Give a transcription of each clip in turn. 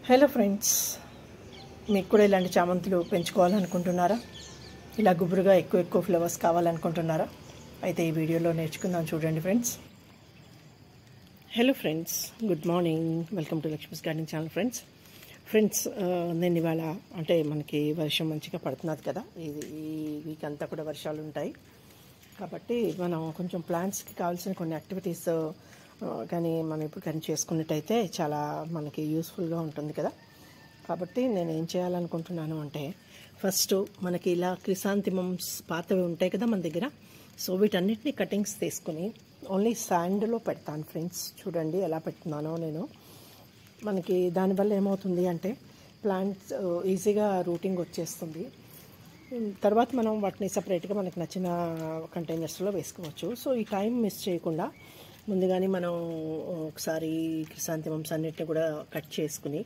Hello friends, మీకు కూడా ఇలాంటి చామంతులు పెంచుకోవాలనుకుంటున్నారా? ఇలా గుబురుగా ఎక్కువ ఫ్లవర్స్ కావాలనుకుంటున్నారా? అయితే ఈ వీడియోలో నేర్చుకుందాం, చూడండి friends. Hello friends, good morning. Welcome to Lakshmi's garden channel. Friends నేను ఇవాళ అంటే మనకి వర్షం మంచిగా పడుతున్నది కదా, ఈ వీక్ అంతా కూడా వర్షాలు ఉంటాయి కాబట్టి మనం కొంచెం ప్లాంట్స్కి కావాల్సిన కొన్ని యాక్టివిటీస్ కానీ మనం ఇప్పుడు కానీ చేసుకున్నట్టయితే చాలా మనకి యూస్ఫుల్గా ఉంటుంది కదా. కాబట్టి నేను ఏం చేయాలనుకుంటున్నాను అంటే, ఫస్ట్ మనకి ఇలా క్రిసాంతిమమ్స్ పాతవి ఉంటాయి కదా మన దగ్గర. సో వీటన్నిటిని కటింగ్స్ తీసుకుని ఓన్లీ శాండ్లో పెడతాను ఫ్రెండ్స్. చూడండి ఎలా పెడుతున్నానో నేను. మనకి దానివల్ల ఏమవుతుంది అంటే ప్లాంట్స్ ఈజీగా రూటింగ్ వచ్చేస్తుంది. తర్వాత మనం వాటిని సపరేట్గా మనకు నచ్చిన కంటైనర్స్లో వేసుకోవచ్చు. సో ఈ టైం మిస్ చేయకుండా ముందుగానే మనం ఒకసారి క్రిసాంతిమమ్స్ అన్నిటిని కూడా కట్ చేసుకుని,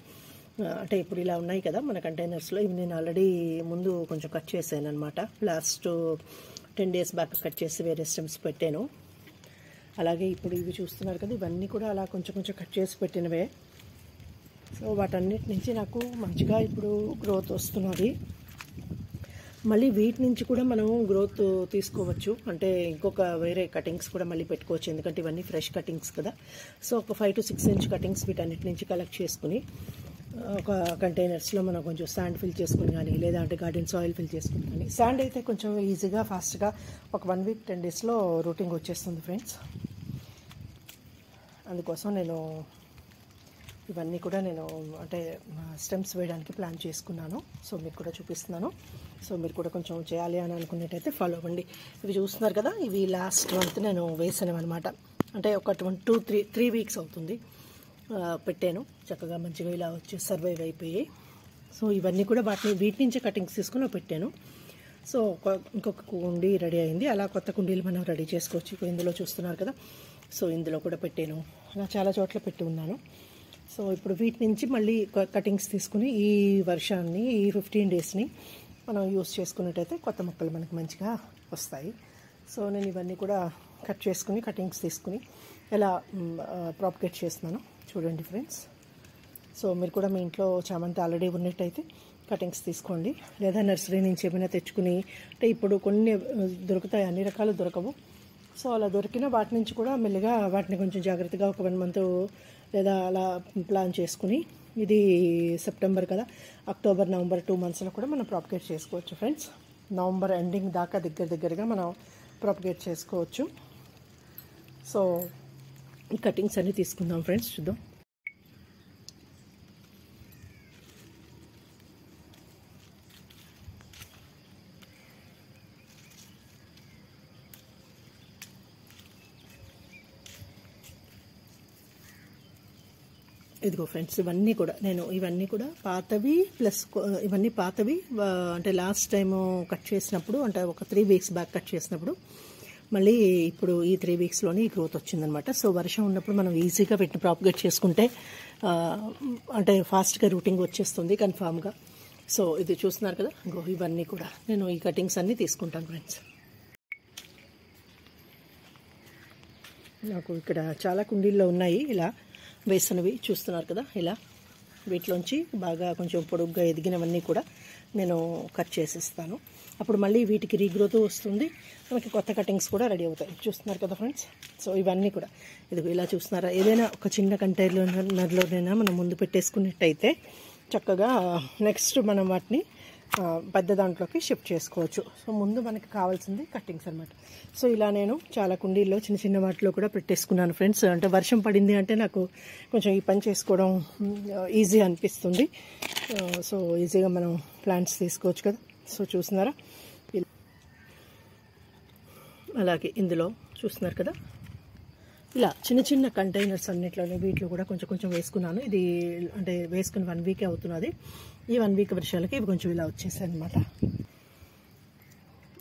అంటే ఇప్పుడు ఇలా ఉన్నాయి కదా మన కంటైనర్స్లో, ఇవి నేను ఆల్రెడీ ముందు కొంచెం కట్ చేశాను అనమాట. లాస్ట్ 10 days బ్యాక్ కట్ చేసి వేరే స్టెమ్స్ పెట్టాను. అలాగే ఇప్పుడు ఇవి చూస్తున్నారు కదా, ఇవన్నీ కూడా అలా కొంచెం కట్ చేసి పెట్టినవే. సో వాటన్నిటి నుంచి నాకు మంచిగా ఇప్పుడు గ్రోత్ వస్తున్నది. మళ్ళీ వీటి నుంచి కూడా మనం గ్రోత్ తీసుకోవచ్చు, అంటే ఇంకొక వేరే కటింగ్స్ కూడా మళ్ళీ పెట్టుకోవచ్చు, ఎందుకంటే ఇవన్నీ ఫ్రెష్ కటింగ్స్ కదా. సో ఒక 5 to 6 inch కటింగ్స్ వీటన్నిటి నుంచి కలెక్ట్ చేసుకుని ఒక కంటైనర్స్లో మనం కొంచెం శాండ్ ఫిల్ చేసుకుని కానీ, లేదంటే గార్డెన్ సాయిల్ ఫిల్ చేసుకుని కానీ. శాండ్ అయితే కొంచెం ఈజీగా ఫాస్ట్గా ఒక 1 week 10 daysలో రూటింగ్ వచ్చేస్తుంది ఫ్రెండ్స్. అందుకోసం నేను ఇవన్నీ కూడా అంటే స్టెమ్స్ వేయడానికి ప్లాన్ చేసుకున్నాను. సో మీకు కూడా చూపిస్తున్నాను. సో మీరు కూడా కొంచెం చేయాలి అని అనుకునేటైతే ఫాలో అవ్వండి. ఇవి చూస్తున్నారు కదా, ఇవి లాస్ట్ మంత్ నేను వేసాను అనమాట. అంటే ఒక 2-3 weeks అవుతుంది పెట్టాను. చక్కగా మంచిగా ఇలా వచ్చి సర్వైవ్ అయిపోయాయి. సో ఇవన్నీ కూడా వీటి నుంచే కటింగ్స్ తీసుకుని పెట్టాను. సో ఇంకొక కుండీ రెడీ అయింది. అలా కొత్త కుండీలు మనం రెడీ చేసుకోవచ్చు. ఇప్పుడు ఇందులో చూస్తున్నారు కదా, సో ఇందులో కూడా పెట్టాను. అలా చాలా చోట్ల పెట్టి ఉన్నాను. సో ఇప్పుడు వీటి నుంచి మళ్ళీ కటింగ్స్ తీసుకుని ఈ వర్షాన్ని, ఈ 15 daysని మనం యూస్ చేసుకున్నట్టయితే కొత్త మొక్కలు మనకి మంచిగా వస్తాయి. సో నేను ఇవన్నీ కూడా కట్ చేసుకుని కటింగ్స్ తీసుకుని ఎలా ప్రాపగేట్ చేస్తున్నాను చూడండి ఫ్రెండ్స్. సో మీరు కూడా మీ ఇంట్లో చామంతి ఆల్రెడీ ఉన్నట్టయితే కటింగ్స్ తీసుకోండి, లేదా నర్సరీ నుంచి ఏమైనా తెచ్చుకుని, అంటే ఇప్పుడు కొన్ని దొరుకుతాయి, అన్ని రకాలు దొరకవు. సో అలా దొరికిన వాటి నుంచి కూడా మెల్లిగా వాటిని కొంచెం జాగ్రత్తగా ఒక 1 month లేదా అలా ప్లాన్ చేసుకుని, ఇది సెప్టెంబర్ కదా, అక్టోబర్, నవంబర్ 2 monthsలో కూడా మనం ప్రాపగేట్ చేసుకోవచ్చు ఫ్రెండ్స్. నవంబర్ ఎండింగ్ దాకా దగ్గరగా మనం ప్రాపగేట్ చేసుకోవచ్చు. సో ఈ కటింగ్స్ అన్నీ తీసుకుందాం ఫ్రెండ్స్, చూద్దాం. ఇదిగో ఫ్రెండ్స్, ఇవన్నీ కూడా పాతవి ప్లస్ ఇవన్నీ పాతవి. అంటే లాస్ట్ టైం కట్ చేసినప్పుడు, అంటే ఒక 3 weeks బ్యాక్ కట్ చేసినప్పుడు, మళ్ళీ ఇప్పుడు ఈ 3 weeksలోనే ఈ గ్రోత్ వచ్చిందనమాట. సో వర్షం ఉన్నప్పుడు మనం ఈజీగా వీటిని ప్రాపగేట్ చేసుకుంటే అంటే ఫాస్ట్గా రూటింగ్ వచ్చేస్తుంది కన్ఫామ్గా. సో ఇది చూస్తున్నారు కదా, ఇవన్నీ కూడా నేను ఈ కటింగ్స్ అన్నీ తీసుకుంటాను ఫ్రెండ్స్. నాకు ఇక్కడ చాలా కుండీల్లో ఉన్నాయి ఇలా వేసినవి, చూస్తున్నారు కదా. ఇలా వీటిలోంచి బాగా కొంచెం పొడుగ్గా ఎదిగినవన్నీ కూడా నేను కట్ చేసిస్తాను. అప్పుడు మళ్ళీ వీటికి రీగ్రోత్ వస్తుంది, మనకి కొత్త కటింగ్స్ కూడా రెడీ అవుతాయి. చూస్తున్నారు కదా ఫ్రెండ్స్. సో ఇవన్నీ కూడా ఇదిగో ఇలా చూస్తున్నారా, ఏదైనా ఒక చిన్న కంటైనర్లోనైనా మనం ముందు పెట్టేసుకున్నట్టయితే చక్కగా నెక్స్ట్ మనం వాటిని పెద్ద దాంట్లోకి షిఫ్ట్ చేసుకోవచ్చు. సో ముందు మనకి కావాల్సింది కట్టింగ్స్ అనమాట. సో ఇలా నేను చాలా కుండీల్లో చిన్న వాటిలో కూడా పెట్టేసుకున్నాను ఫ్రెండ్స్. అంటే వర్షం పడింది అంటే నాకు కొంచెం ఈ పని చేసుకోవడం ఈజీ అనిపిస్తుంది. సో ఈజీగా మనం ప్లాంట్స్ తీసుకోవచ్చు కదా. సో చూస్తున్నారా, అలాగే ఇందులో చూస్తున్నారు కదా, ఇలా చిన్న కంటైనర్స్ అన్నిట్లోనే వీటిలో కూడా కొంచెం వేసుకున్నాను. ఇది అంటే వేసుకుని 1 week అవుతున్నది. ఈ 1 week వర్షాలకి ఇవి కొంచెం ఇలా వచ్చేసాయి అనమాట.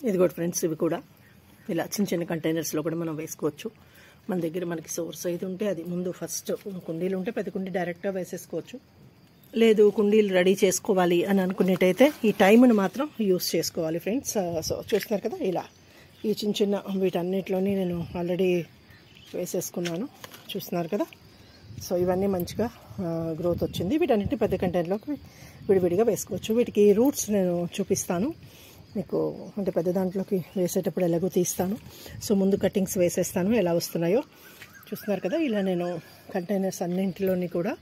ఇది కూడా ఫ్రెండ్స్, ఇవి కూడా ఇలా చిన్న కంటైనర్స్లో కూడా మనం వేసుకోవచ్చు. మన దగ్గర మనకి సోర్స్ అయితే ఉంటే అది ముందు ఫస్ట్ కుండీలు ఉంటే పెద్ద కుండీ డైరెక్ట్గా వేసేసుకోవచ్చు. లేదు కుండీలు రెడీ చేసుకోవాలి అని అనుకునేటైతే ఈ టైంను మాత్రం యూస్ చేసుకోవాలి ఫ్రెండ్స్. సో చూస్తున్నారు కదా, ఇలా ఈ చిన్న వీటన్నిటిలోని నేను ఆల్రెడీ వేసేసుకున్నాను, చూస్తున్నారు కదా. సో ఇవన్నీ మంచిగా గ్రోత్ వచ్చింది. వీటన్నిటిని పెద్ద కంటైనర్లోకి విడివిడిగా వేసుకోవచ్చు. వీటికి రూట్స్ నేను చూపిస్తాను మీకు, అంటే పెద్ద దాంట్లోకి వేసేటప్పుడు ఎలాగో తీస్తాను. సో ముందు కటింగ్స్ వేసేస్తాను ఎలా వస్తున్నాయో చూస్తున్నారు కదా. ఇలా నేను కంటైనర్స్ అన్నింటిలోని కూడా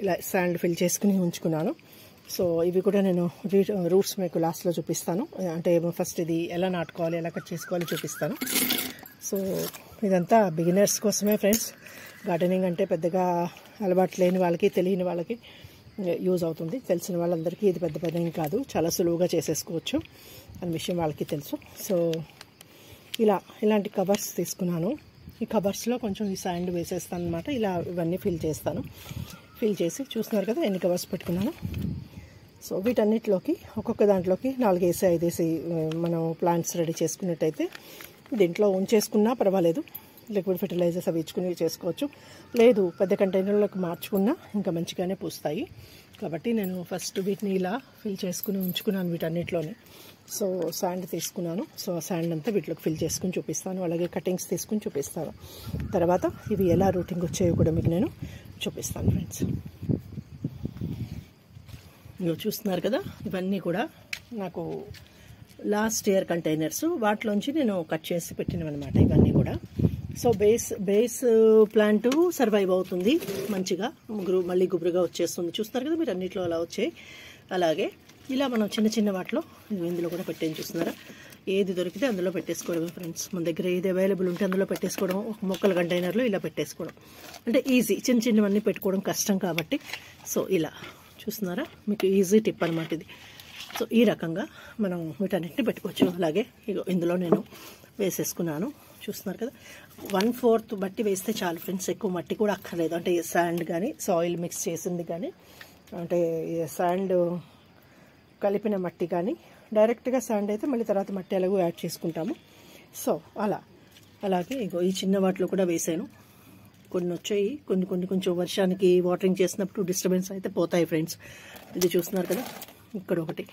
ఇలా శాండ్ ఫిల్ చేసుకుని ఉంచుకున్నాను. సో ఇవి కూడా నేను రూట్స్ మీకు లాస్ట్లో చూపిస్తాను. అంటే ఫస్ట్ ఇది ఎలా నాటుకోవాలి, ఎలా కట్ చేసుకోవాలి చూపిస్తాను. సో ఇదంతా బిగినర్స్ కోసమే ఫ్రెండ్స్. గార్డెనింగ్ అంటే పెద్దగా అలవాటు లేని వాళ్ళకి, తెలియని వాళ్ళకి యూజ్ అవుతుంది. తెలిసిన వాళ్ళందరికీ ఇది పెద్ద పని కాదు, చాలా సులువుగా చేసేసుకోవచ్చు అనే విషయం వాళ్ళకి తెలుసు. సో ఇలాంటి కవర్స్ తీసుకున్నాను. ఈ కవర్స్లో కొంచెం ఈ శాండ్ వేసేస్తాను అనమాట. ఇలా ఇవన్నీ ఫిల్ చేస్తాను. ఫిల్ చేసి చూస్తున్నారు కదా ఎన్ని కవర్స్ పెట్టుకున్నాను. సో వీటన్నిటిలోకి ఒక్కొక్క దాంట్లోకి 4 వేసి 5 వేసి మనం ప్లాంట్స్ రెడీ చేసుకున్నట్టయితే దీంట్లో ఉంచేసుకున్నా పర్వాలేదు. లిక్విడ్ ఫెర్టిలైజర్స్ అవి ఇచ్చుకుని చేసుకోవచ్చు. లేదు పెద్ద కంటైనర్లోకి మార్చుకున్నా ఇంకా మంచిగానే పూస్తాయి. కాబట్టి నేను ఫస్ట్ వీటిని ఇలా ఫిల్ చేసుకుని ఉంచుకున్నాను వీటన్నిటిలోని. సో శాండ్ తీసుకున్నాను. సో ఆ శాండ్ అంతా వీటిలోకి ఫిల్ చేసుకుని చూపిస్తాను. అలాగే కటింగ్స్ తీసుకుని చూపిస్తాను. తర్వాత ఇవి ఎలా రూటింగ్ వచ్చాయో కూడా మీకు నేను చూపిస్తాను ఫ్రెండ్స్. ఇవి చూస్తున్నారు కదా, ఇవన్నీ కూడా నాకు లాస్ట్ ఇయర్ కంటైనర్స్, వాటిలోంచి నేను కట్ చేసి పెట్టినవన్నమాట ఇవన్నీ కూడా. సో బేస్ ప్లాంట్ సర్వైవ్ అవుతుంది మంచిగా, మళ్ళీ గుబురుగా వచ్చేస్తుంది. చూస్తున్నారు కదా మీరు అన్నిట్లో అలా వచ్చాయి. అలాగే ఇలా మనం చిన్న చిన్న వాటిలో ఇందులో కూడా పెట్టేది చూస్తున్నారా. ఏది దొరికితే అందులో పెట్టేసుకోవడమే ఫ్రెండ్స్. మన దగ్గర ఏది అవైలబుల్ ఉంటే అందులో పెట్టేసుకోవడం. ఒక మొక్కల కంటైనర్లో ఇలా పెట్టేసుకోవడం అంటే ఈజీ. చిన్న చిన్నవన్నీ పెట్టుకోవడం కష్టం కాబట్టి సో ఇలా చూస్తున్నారా, మీకు ఈజీ టిప్ అనమాట ఇది. సో ఈ రకంగా మనం వీటన్నిటిని పెట్టుకోవచ్చు. అలాగే ఇందులో నేను వేసేసుకున్నాను. చూస్తున్నారు కదా, 1/4 మట్టి వేస్తే చాలు ఫ్రెండ్స్. ఎక్కువ మట్టి కూడా అక్కర్లేదు. అంటే శాండ్ కానీ సాయిల్ మిక్స్ చేసింది కానీ, అంటే శాండ్ కలిపిన మట్టి కానీ, డైరెక్ట్గా శాండ్ అయితే మళ్ళీ తర్వాత మట్టి ఎలాగో యాడ్ చేసుకుంటాము. సో అలాగే ఈ చిన్న వాటిలో కూడా వేసాను. కొన్ని వచ్చాయి, కొన్ని కొంచెం వర్షానికి వాటరింగ్ చేసినప్పుడు డిస్టర్బెన్స్ అయితే పోతాయి ఫ్రెండ్స్. ఇది చూస్తున్నారు కదా, ఇక్కడ ఒకటి,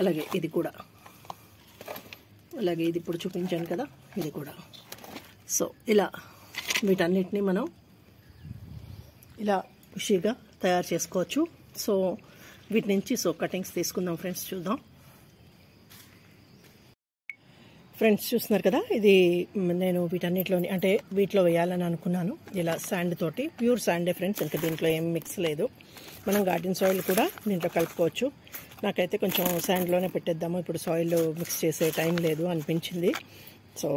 అలాగే ఇది కూడా, అలాగే ఇది ఇప్పుడు చూపించాను కదా ఇది కూడా. సో ఇలా వీటన్నిటిని మనం ఇలా ఖుషీగా తయారు చేసుకోవచ్చు. సో వీటి నుంచి కటింగ్స్ తీసుకుందాం ఫ్రెండ్స్, చూద్దాం. ఫ్రెండ్స్ చూస్తున్నారు కదా, ఇది నేను వీటన్నిటిలోని అంటే వీటిలో వేయాలని అనుకున్నాను. ఇలా శాండ్ తోటి, ప్యూర్ శాండే ఫ్రెండ్స్, ఇంకా దీంట్లో ఏం మిక్స్ లేదు. మనం గార్డెన్ సాయిల్ కూడా దీంట్లో కలుపుకోవచ్చు. నాకైతే కొంచెం శాండ్లోనే పెట్టేద్దాము, ఇప్పుడు సాయిల్ మిక్స్ చేసే టైం లేదు అనిపించింది. సో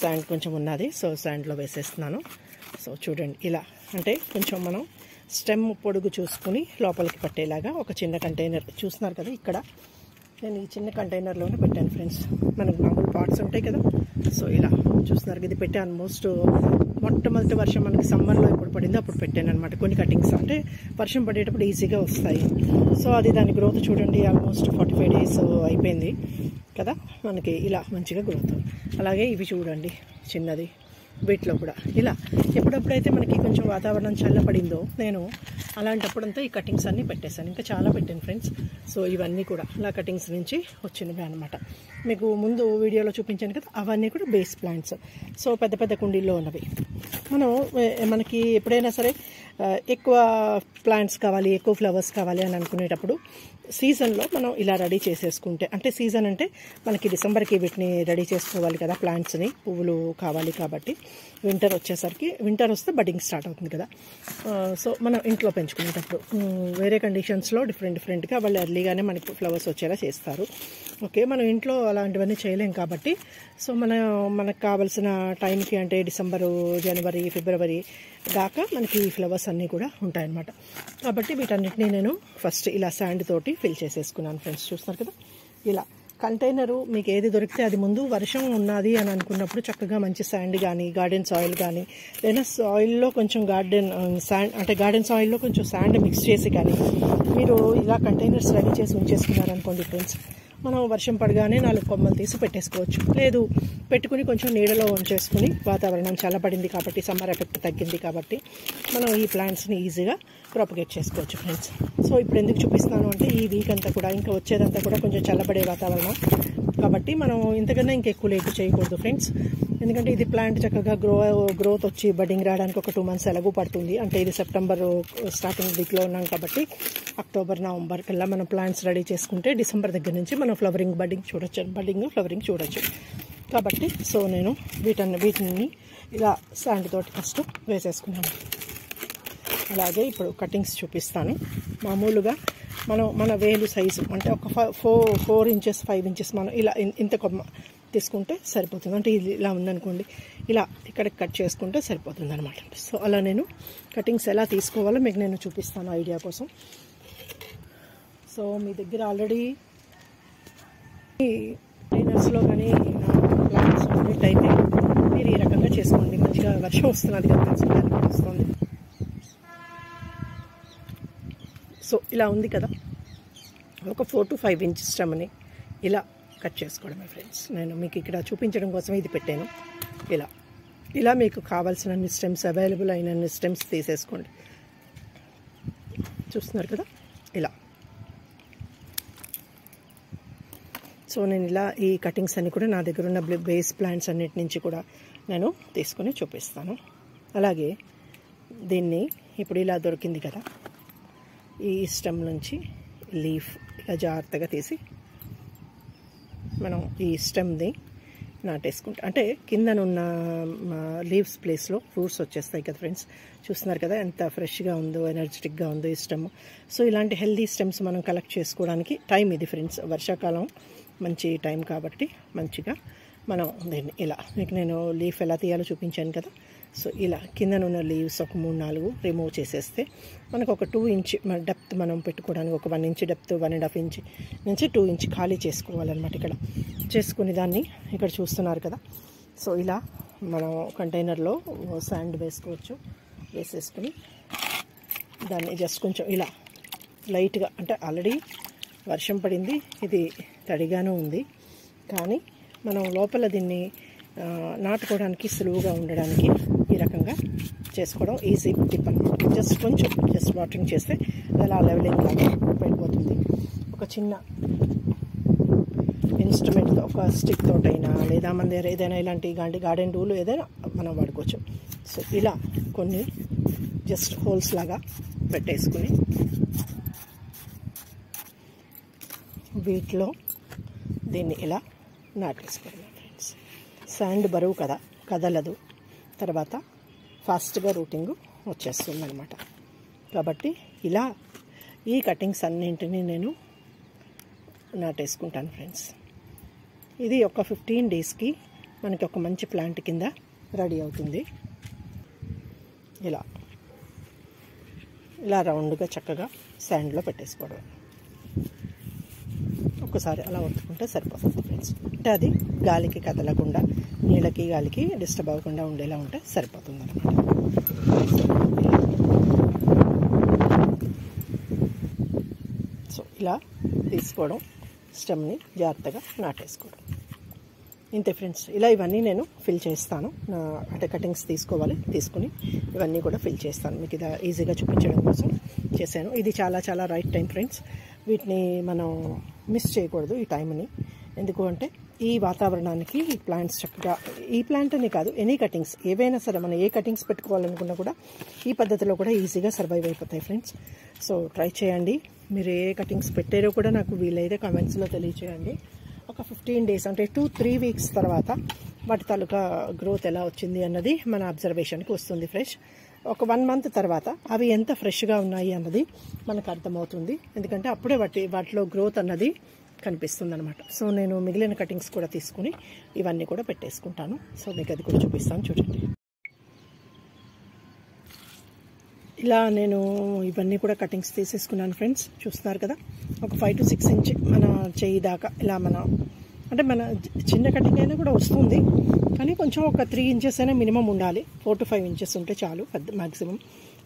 శాండ్ కొంచెం ఉన్నది, సో శాండ్లో వేసేస్తున్నాను. సో చూడండి ఇలా, అంటే కొంచెం మనం స్టెమ్ పొడుగు చూసుకుని లోపలికి పట్టేలాగా ఒక చిన్న కంటైనర్ చూస్తున్నారు కదా. ఇక్కడ నేను ఈ చిన్న కంటైనర్లోనే పెట్టాను ఫ్రెండ్స్. మనకు మామూలు పాట్స్ ఉంటాయి కదా, సో ఇలా చూస్తున్నారు. ఇది పెట్టి ఆల్మోస్ట్ మొట్టమొదటి వర్షం మనకి సమ్మర్లో ఎప్పుడు పడిందో అప్పుడు పెట్టాను అనమాట. కొన్ని కటింగ్స్ అంటే వర్షం పడేటప్పుడు ఈజీగా వస్తాయి. సో అది దాని గ్రోత్ చూడండి, ఆల్మోస్ట్ 45 days అయిపోయింది కదా మనకి. ఇలా మంచిగా గ్రోత్. అలాగే ఇవి చూడండి చిన్నది, వీటిలో కూడా ఇలా ఎప్పుడప్పుడైతే మనకి కొంచెం వాతావరణం చల్లపడిందో నేను అలాంటప్పుడంతా ఈ కటింగ్స్ అన్నీ పెట్టేశాను. ఇంకా చాలా పెట్టాను ఫ్రెండ్స్. సో ఇవన్నీ కూడా ఇలా కటింగ్స్ నుంచి వచ్చినవి అనమాట. మీకు ముందు వీడియోలో చూపించాను కదా, అవన్నీ కూడా బేస్ ప్లాంట్స్. సో పెద్ద పెద్ద కుండీల్లో ఉన్నవి. మనకి ఎప్పుడైనా సరే ఎక్కువ ప్లాంట్స్ కావాలి, ఎక్కువ ఫ్లవర్స్ కావాలి అని అనుకునేటప్పుడు సీజన్లో మనం ఇలా రెడీ చేసేసుకుంటే, అంటే సీజన్ అంటే మనకి డిసెంబర్కి వీటిని రెడీ చేసుకోవాలి కదా ప్లాంట్స్ని, పువ్వులు కావాలి కాబట్టి. వింటర్ వచ్చేసరికి, వింటర్ వస్తే బడ్డింగ్ స్టార్ట్ అవుతుంది కదా. సో మనం ఇంట్లో పెంచుకునేటప్పుడు వేరే కండిషన్స్లో డిఫరెంట్గా వాళ్ళు ఎర్లీగానే మనకి ఫ్లవర్స్ వచ్చేలా చేస్తారు. ఓకే, మనం ఇంట్లో అలాంటివన్నీ చేయలేం కాబట్టి సో మనకు కావాల్సిన టైంకి, అంటే డిసెంబరు, జనవరి, ఫిబ్రవరి దాకా మనకి ఈ ఫ్లవర్స్ అన్నీ కూడా ఉంటాయన్నమాట. కాబట్టి వీటన్నిటిని నేను ఫస్ట్ ఇలా శాండ్ తోటి ఫిల్ చేసేసుకున్నాను ఫ్రెండ్స్. చూస్తున్నారు కదా, ఇలా కంటైనరు మీకు ఏది దొరికితే అది, ముందు వర్షం ఉన్నది అని అనుకున్నప్పుడు చక్కగా మంచి శాండ్ కానీ, గార్డెన్ సాయిల్ కానీ, లేదా సాయిల్లో కొంచెం శాండ్, అంటే గార్డెన్ సాయిల్లో కొంచెం శాండ్ మిక్స్ చేసి కానీ మీరు ఇలా కంటైనర్స్ రెడీ చేసి ఉంచేసుకున్నారనుకోండి ఫ్రెండ్స్, మనం వర్షం పడగానే 4 కొమ్మలు తీసి పెట్టేసుకోవచ్చు. లేదు పెట్టుకుని కొంచెం నీడలో ఉంచేసుకుని, వాతావరణం చల్లబడింది కాబట్టి, సమ్మర్ ఎఫెక్ట్ తగ్గింది కాబట్టి మనం ఈ ప్లాంట్స్ని ఈజీగా ప్రొపగేట్ చేసుకోవచ్చు ఫ్రెండ్స్. సో ఇప్పుడు ఎందుకు చూపిస్తున్నాను అంటే, ఈ వీక్ అంతా కూడా, ఇంకా వచ్చేదంతా కూడా కొంచెం చల్లబడే వాతావరణం కాబట్టి మనం ఇంతకన్నా ఇంకెక్కువ లేట్ చేయకూడదు ఫ్రెండ్స్. ఎందుకంటే ఇది ప్లాంట్ చక్కగా గ్రోత్ వచ్చి బడ్డింగ్ రావడానికి ఒక 2 months ఎలాగో పడుతుంది. అంటే ఇది సెప్టెంబర్ స్టార్టింగ్ వీక్లో ఉన్నాం కాబట్టి అక్టోబర్ నవంబర్ కల్లా మనం ప్లాంట్స్ రెడీ చేసుకుంటే డిసెంబర్ దగ్గర నుంచి మనం బడ్డింగ్ ఫ్లవరింగ్ చూడొచ్చు. కాబట్టి సో నేను వీటిని ఇలా శాండ్ తోటి ఫస్ట్ వేసేసుకున్నాను. అలాగే ఇప్పుడు కటింగ్స్ చూపిస్తాను. మామూలుగా మన వేలు సైజు అంటే ఒక 4 inches 5 inches మనం ఇలా ఇంత కొమ్మ తీసుకుంటే సరిపోతుంది. అంటే ఇది ఇలా ఉందనుకోండి, ఇలా ఇక్కడ కట్ చేసుకుంటే సరిపోతుంది అనమాట. సో అలా నేను కటింగ్స్ ఎలా తీసుకోవాలో మీకు నేను చూపిస్తాను ఐడియా కోసం. సో మీ దగ్గర ఆల్రెడీ ట్రైనర్స్లో కానీ ప్లాంట్స్ ఉన్నట్టు అయితే మీరు ఈ రకంగా చేసుకోండి. మంచిగా వర్షం వస్తున్నది కదా, వస్తుంది. సో ఇలా ఉంది కదా, ఒక 4 to 5 inches స్టెమ్ని ఇలా కట్ చేసుకోవడమే ఫ్రెండ్స్. నేను మీకు ఇక్కడ చూపించడం కోసం ఇది పెట్టాను. ఇలా మీకు కావాల్సిన స్టెమ్స్ అవైలబుల్ అయిన స్టెమ్స్ తీసేసుకోండి. చూస్తున్నారు కదా ఇలా. సో నేను ఇలా ఈ కటింగ్స్ అన్ని కూడా నా దగ్గర ఉన్న బేస్ ప్లాంట్స్ అన్నిటి నుంచి కూడా నేను తీసుకొని చూపిస్తాను. అలాగే దీన్ని ఇప్పుడు ఇలా దొరికింది కదా, ఈ స్టెమ్ నుంచి లీఫ్ ఇలా జాగ్రత్తగా తీసి మనం ఈ స్టెమ్ని నాటేసుకుంటాం. అంటే కిందనున్న లీవ్స్ ప్లేస్లో ఫ్రూట్స్ వచ్చేస్తాయి కదా ఫ్రెండ్స్. చూస్తున్నారు కదా ఎంత ఫ్రెష్గా ఉందో, ఎనర్జెటిక్గా ఉందో ఈ స్టెమ్. సో ఇలాంటి హెల్దీ స్టెమ్స్ మనం కలెక్ట్ చేసుకోవడానికి టైం ఇది ఫ్రెండ్స్. వర్షాకాలం మంచి టైం కాబట్టి మంచిగా మనం దీన్ని ఇలా, మీకు నేను లీఫ్ ఎలా తీయాలో చూపించాను కదా. సో ఇలా కిందనున్న లీవ్స్ ఒక 3-4 రిమూవ్ చేసేస్తే మనకు ఒక 2 inch డెప్త్ మనం పెట్టుకోవడానికి ఒక 1 inch డెప్త్ 1.5 inch నుంచి 2 inch ఖాళీ చేసుకోవాలన్నమాట. ఇక్కడ చేసుకుని దాన్ని ఇక్కడ చూస్తున్నారు కదా. సో ఇలా మనం కంటైనర్లో శాండ్ వేసేసుకుని దాన్ని జస్ట్ కొంచెం ఇలా లైట్గా, అంటే ఆల్రెడీ వర్షం పడింది, ఇది తడిగానే ఉంది, కానీ మనం లోపల దీన్ని నాటుకోవడానికి సులువుగా ఉండడానికి ఈ రకంగా చేసుకోవడం ఈజీ టిప్ అనమాట. జస్ట్ వాటరింగ్ చేస్తే అలా లెవెలింగ్ లాగా పడిపోతుంది. ఒక చిన్న ఇన్స్ట్రుమెంట్తో, ఒక స్టిక్ తోటైనా లేదా మన దగ్గర ఏదైనా ఇలాంటి గార్డెన్ టూల్ ఏదైనా మనం వాడుకోవచ్చు. సో ఇలా కొన్ని జస్ట్ హోల్స్ లాగా పెట్టేసుకుని వీటిలో దీన్ని ఇలా నాటేసుకోవడం ఫ్రెండ్స్. శాండ్ బరువు కదా, కదలదు, తర్వాత ఫాస్ట్గా రూటింగ్ వచ్చేస్తుంది అనమాట. కాబట్టి ఇలా ఈ కటింగ్స్ అన్నింటినీ నేను నాటేసుకుంటాను ఫ్రెండ్స్. ఇది ఒక 15 daysకి మనకి ఒక మంచి ప్లాంట్ కింద రెడీ అవుతుంది. ఇలా రౌండ్గా చక్కగా శాండ్లో పెట్టేసుకోవడం. ఒక్కసారి అలా ఒత్తుకుంటే సరిపోతుంది ఫ్రెండ్స్. అంటే అది గాలికి కదలకుండా, నీళ్ళకి గాలికి డిస్టర్బ్ అవ్వకుండా ఉండేలా ఉంటే సరిపోతుంది అనమాట. సో ఇలా తీసుకోవడం, స్టెమ్ని జాగ్రత్తగా నాటేసుకోవడం, ఇంతే ఫ్రెండ్స్. ఇలా ఇవన్నీ నేను ఫిల్ చేస్తాను. అంటే కటింగ్స్ తీసుకుని ఇవన్నీ కూడా ఫిల్ చేస్తాను. మీకు ఇది ఈజీగా చూపించడం కోసం చేశాను. ఇది చాలా రైట్ టైం ఫ్రెండ్స్. వీటిని మనం మిస్ చేయకూడదు ఈ టైంని. ఎందుకు అంటే ఈ వాతావరణానికి ఈ ప్లాంట్స్ చక్కగా, ఈ ప్లాంట్ అని కాదు, ఎనీ కటింగ్స్ ఏవైనా సరే మనం ఏ కటింగ్స్ పెట్టుకోవాలనుకున్నా కూడా ఈ పద్ధతిలో కూడా ఈజీగా సర్వైవ్ అయిపోతాయి ఫ్రెండ్స్. సో ట్రై చేయండి. మీరు ఏ కటింగ్స్ పెట్టారో కూడా నాకు వీలైతే కామెంట్స్లో తెలియచేయండి. ఒక 15 days అంటే 2-3 weeks తర్వాత వాటి తాలూకా గ్రోత్ ఎలా వచ్చింది అన్నది మన అబ్జర్వేషన్కి వస్తుంది ఫ్రెష్. ఒక 1 month తర్వాత అవి ఎంత ఫ్రెష్గా ఉన్నాయి అన్నది మనకు అర్థమవుతుంది. ఎందుకంటే అప్పుడే వాటిలో గ్రోత్ అన్నది కనిపిస్తుంది అనమాట. సో నేను మిగిలిన కటింగ్స్ కూడా తీసుకుని ఇవన్నీ కూడా పెట్టేసుకుంటాను. సో మీకు అది కూడా చూపిస్తాను, చూడండి. ఇలా నేను ఇవన్నీ కూడా కటింగ్స్ తీసేసుకున్నాను ఫ్రెండ్స్. చూస్తున్నారు కదా, ఒక 5 to 6 inch మన చెయ్యి దాకా ఇలా మన చిన్న కటింగ్ అయినా కూడా వస్తుంది, కానీ కొంచెం ఒక 3 inches అయినా మినిమం ఉండాలి. 4 to 5 inches ఉంటే చాలు, పెద్ద మ్యాక్సిమం.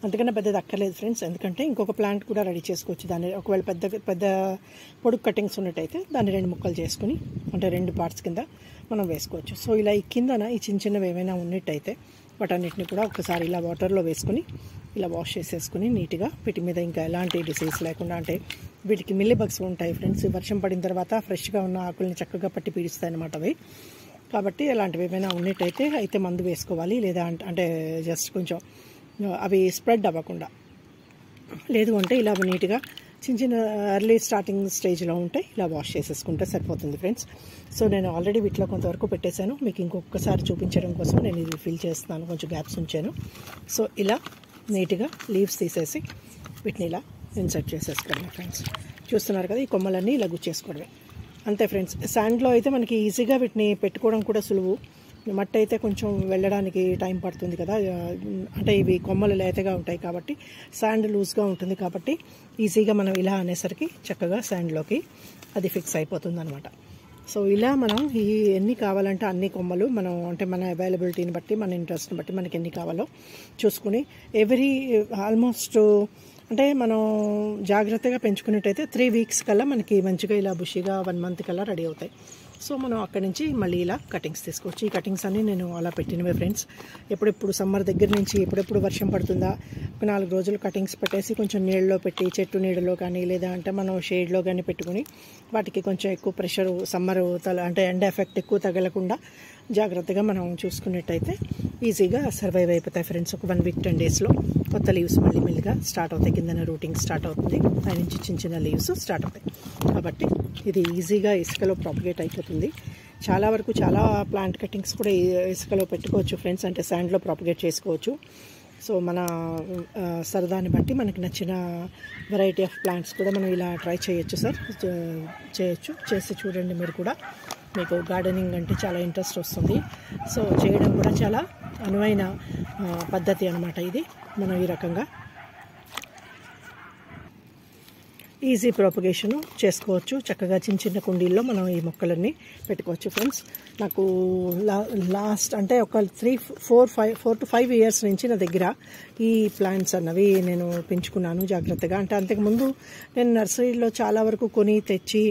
అంతకన్నా పెద్దది అక్కర్లేదు ఫ్రెండ్స్. ఎందుకంటే ఇంకొక ప్లాంట్ కూడా రెడీ చేసుకోవచ్చు దాన్ని. ఒకవేళ పెద్ద పొడుగు కటింగ్స్ ఉన్నట్టయితే దాన్ని 2 ముక్కలు చేసుకుని, అంటే 2 parts కింద మనం వేసుకోవచ్చు. సో ఇలా ఈ కిందన ఈ చిన్నవి ఏమైనా ఉన్నట్టయితే వాటన్నిటిని కూడా ఒకసారి ఇలా వాటర్లో వేసుకుని ఇలా వాష్ చేసేసుకుని నీట్గా వీటి మీద ఇంకా ఎలాంటి డిసీజ్ లేకుండా, అంటే వీటికి మిల్లీ బగ్స్ ఉంటాయి ఫ్రెండ్స్. వర్షం పడిన తర్వాత ఫ్రెష్గా ఉన్న ఆకుల్ని చక్కగా పట్టి పీడిస్తాయి అన్నమాట అవి. కాబట్టి అలాంటివి ఏమైనా ఉన్నట్టయితే అయితే మందు వేసుకోవాలి, లేదా అంటే జస్ట్ కొంచెం అవి స్ప్రెడ్ అవ్వకుండా. లేదు అంటే ఇలా నీట్గా చిన్న చిన్న ఎర్లీ స్టార్టింగ్ స్టేజ్లో ఉంటే ఇలా వాష్ చేసేసుకుంటే సరిపోతుంది ఫ్రెండ్స్. సో నేను ఆల్రెడీ వీటిలో కొంతవరకు పెట్టేశాను, మీకు ఇంకొకసారి చూపించడం కోసం నేను ఇది ఫిల్ చేస్తున్నాను, కొంచెం గ్యాప్స్ ఉంచాను. సో ఇలా నీట్గా లీవ్స్ తీసేసి వీటిని ఇలా ఇన్సర్ట్ చేసేసుకోవడమే ఫ్రెండ్స్. చూస్తున్నారు కదా, ఈ కొమ్మలన్నీ ఇలా గుచ్చేసుకోవడమే అంతే ఫ్రెండ్స్. శాండ్లో అయితే మనకి ఈజీగా వీటిని పెట్టుకోవడం కూడా సులువు, మట్టి అయితే కొంచెం వెళ్ళడానికి టైం పడుతుంది కదా, అంటే ఇవి కొమ్మలు లేతగా ఉంటాయి కాబట్టి శాండ్ లూజ్గా ఉంటుంది కాబట్టి ఈజీగా మనం ఇలా అనేసరికి చక్కగా శాండ్లోకి అది ఫిక్స్ అయిపోతుంది అనమాట. సో ఇలా మనం ఎన్ని కావాలంటే అన్ని కొమ్మలు మనం అంటే మన అవైలబిలిటీని బట్టి మన ఇంట్రెస్ట్ని బట్టి మనకి ఎన్ని కావాలో చూసుకుని ఆల్మోస్ట్ అంటే మనం జాగ్రత్తగా పెంచుకున్నట్టయితే 3 వీక్స్ కల్లా మనకి మంచిగా ఇలా బుషిగా 1 మంత్ కల్లా రెడీ అవుతాయి. సో మనం అక్కడి నుంచి మళ్ళీ ఇలా కటింగ్స్ తీసుకోవచ్చు. ఈ కటింగ్స్ అన్నీ నేను అలా పెట్టినవే ఫ్రెండ్స్. ఎప్పుడెప్పుడు సమ్మర్ దగ్గర నుంచి ఎప్పుడెప్పుడు వర్షం పడుతుందా, ఒక 4 రోజులు కటింగ్స్ పెట్టేసి కొంచెం నీళ్ళలో పెట్టి చెట్టు నీడలో కానీ లేదా అంటే మనం షేడ్లో కానీ పెట్టుకుని వాటికి కొంచెం ఎక్కువ ప్రెషర్ సమ్మర్ అంటే ఎండ ఎఫెక్ట్ ఎక్కువ తగలకుండా జాగ్రత్తగా మనం చూసుకున్నట్టయితే ఈజీగా సర్వైవ్ అయిపోతాయి ఫ్రెండ్స్. ఒక 1 వీక్ 10 డేస్లో కొత్త లీవ్స్ మళ్ళీ మెల్లిగా స్టార్ట్ అవుతాయి, కిందన రూటింగ్ స్టార్ట్ అవుతుంది, పై నుంచి చిన్న చిన్న లీవ్స్ స్టార్ట్ అవుతాయి. కాబట్టి ఇది ఈజీగా ఇసుకలో ప్రాపగేట్ అయిపోతుంది. చాలా వరకు చాలా ప్లాంట్ కటింగ్స్ కూడా ఇసుకలో పెట్టుకోవచ్చు ఫ్రెండ్స్, అంటే శాండ్లో ప్రాపగేట్ చేసుకోవచ్చు. సో మన సరదాని బట్టి మనకి నచ్చిన వెరైటీ ఆఫ్ ప్లాంట్స్ కూడా మనం ఇలా ట్రై చేయొచ్చు సార్, చేయొచ్చు. చేసి చూడండి మీరు కూడా, మీకు గార్డెనింగ్ అంటే చాలా ఇంట్రెస్ట్ వస్తుంది. సో చేయడం కూడా చాలా అనువైన పద్ధతి అనమాట ఇది. మనం ఈ రకంగా ఈజీ ప్రాపగేషను చేసుకోవచ్చు. చక్కగా చిన్న చిన్న కుండీల్లో మనం ఈ మొక్కలన్నీ పెట్టుకోవచ్చు ఫ్రెండ్స్. నాకు లాస్ట్ అంటే ఒక 4 to 5 ఇయర్స్ నుంచి నా దగ్గర ఈ ప్లాంట్స్ అన్నవి నేను పెంచుకున్నాను జాగ్రత్తగా. అంటే అంతకుముందు నేను నర్సరీలో చాలా వరకు కొని తెచ్చి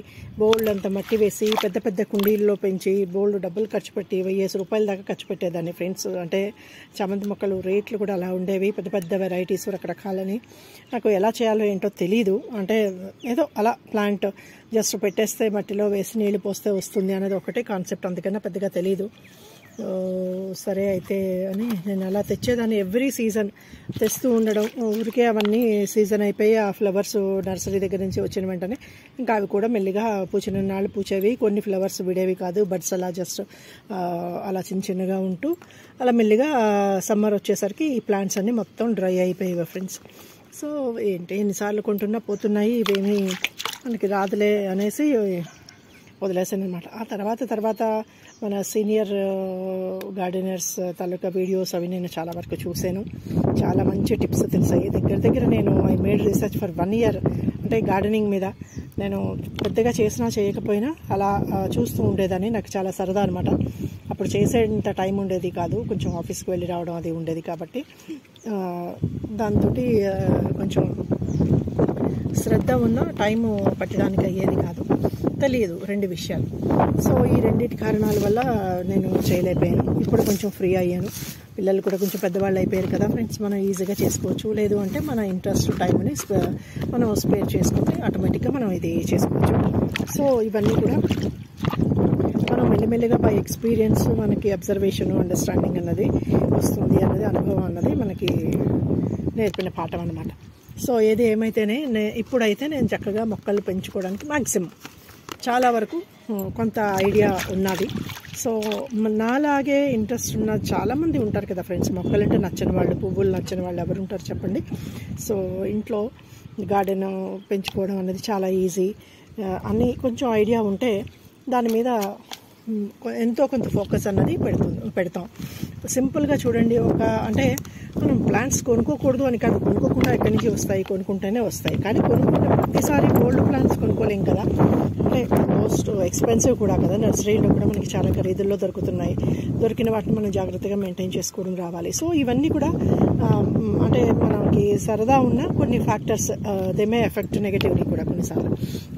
బోల్డ్ అంత మట్టి వేసి పెద్ద పెద్ద కుండీల్లో పెంచి బోల్డ్ డబ్బులు ఖర్చు పెట్టి 1000 రూపాయల దాకా ఖర్చు పెట్టేదాన్ని ఫ్రెండ్స్. అంటే చామంతి మొక్కలు రేట్లు కూడా అలా ఉండేవి, పెద్ద పెద్ద వెరైటీస్ రకరకాలని. నాకు ఎలా చేయాలో ఏంటో తెలీదు, అంటే ఏదో అలా ప్లాంట్ జస్ట్ పెట్టేస్తే మట్టిలో వేసి నీళ్ళు పోస్తే వస్తుంది అనేది ఒకటే కాన్సెప్ట్, అందుకన్నా పెద్దగా తెలీదు. సరే అయితే అని నేను అలా తెచ్చేదాన్ని. ఎవ్రీ సీజన్ తెస్తూ ఉండడం, ఊరికే అవన్నీ సీజన్ అయిపోయి ఆ ఫ్లవర్స్ నర్సరీ దగ్గర నుంచి వచ్చిన వెంటనే ఇంకా అవి కూడా మెల్లిగా పూచిన నాళ్ళు పూచేవి, కొన్ని ఫ్లవర్స్ విడేవి కాదు, బడ్స్ అలా జస్ట్ అలా చిన్న చిన్నగా ఉంటూ అలా మెల్లిగా సమ్మర్ వచ్చేసరికి ఈ ప్లాంట్స్ అన్నీ మొత్తం డ్రై అయిపోయేవి ఫ్రెండ్స్. సో ఏంటి ఎన్నిసార్లు కొంటున్నా పోతున్నాయి, ఇవేమీ మనకి రాదులే అనేసి వదిలేసాను అనమాట. ఆ తర్వాత మన సీనియర్ గార్డెనర్స్ తాలూకా వీడియోస్ అవి నేను చాలా వరకు చూశాను, చాలా మంచి టిప్స్ తెలిసాయి. దగ్గర నేను I made research for 1 year అంటే గార్డెనింగ్ మీద. నేను పెద్దగా చేసినా చేయకపోయినా అలా చూస్తూ ఉండేదాన్ని, నాకు చాలా సరదా అనమాట. అప్పుడు చేసేంత టైం ఉండేది కాదు, కొంచెం ఆఫీస్కి వెళ్ళి రావడం అది ఉండేది కాబట్టి దాంతో కొంచెం శ్రద్ధ ఉన్న టైము పట్టడానికి అయ్యేది కాదు, తెలియదు 2 విషయాలు. సో ఈ 2 కారణాల వల్ల నేను చేయలేకపోయాను. ఇప్పుడు కొంచెం ఫ్రీ అయ్యాను, పిల్లలు కూడా కొంచెం పెద్దవాళ్ళు అయిపోయారు కదా ఫ్రెండ్స్, మనం ఈజీగా చేసుకోవచ్చు. లేదు అంటే మన ఇంట్రెస్ట్ టైంని మనం స్పేర్ చేసుకుంటే ఆటోమేటిక్గా మనం ఇది చేసుకోవచ్చు. సో ఇవన్నీ కూడా మనం మెల్లిమెల్లిగా బై ఎక్స్పీరియన్స్ మనకి అబ్జర్వేషన్ అండర్స్టాండింగ్ అన్నది వస్తుంది, అన్నది అనుభవం అన్నది మనకి నేర్పిన పాఠం అన్నమాట. సో ఏది ఏమైతేనే ఇప్పుడైతే నేను చక్కగా మొక్కలు పెంచుకోవడానికి మ్యాక్సిమం చాలా వరకు కొంత ఐడియా ఉన్నది. సో నాలాగే ఇంట్రెస్ట్ ఉన్న చాలామంది ఉంటారు కదా ఫ్రెండ్స్, మొక్కలంటే నచ్చని వాళ్ళు, పువ్వులు నచ్చని వాళ్ళు ఎవరు ఉంటారు చెప్పండి. సో ఇంట్లో గార్డెన్ పెంచుకోవడం అనేది చాలా ఈజీ అని కొంచెం ఐడియా ఉంటే దాని మీద ఎంతో కొంత ఫోకస్ అన్నది పెడతాం. సింపుల్గా చూడండి, అంటే మనం ప్లాంట్స్ కొనుక్కోకూడదు అని కాదు, కొనుక్కోకుండా ఎక్కడి నుంచి వస్తాయి, కొనుక్కుంటేనే వస్తాయి. కానీ కొనుక్కుంటే ప్రతిసారి గోల్డ్ ప్లాంట్స్ కొనుక్కోలేం కదా, అంటే మోస్ట్ ఎక్స్పెన్సివ్ కూడా కదా. నర్సరీలో కూడా మనకి చాలా ఖరీదుల్లో దొరుకుతున్నాయి, దొరికిన వాటిని మనం జాగ్రత్తగా మెయింటైన్ చేసుకోవడం రావాలి. సో ఇవన్నీ కూడా అంటే మనకి సరదా ఉన్న కొన్ని factors they may affect negatively కూడా కొన్నిసార్లు.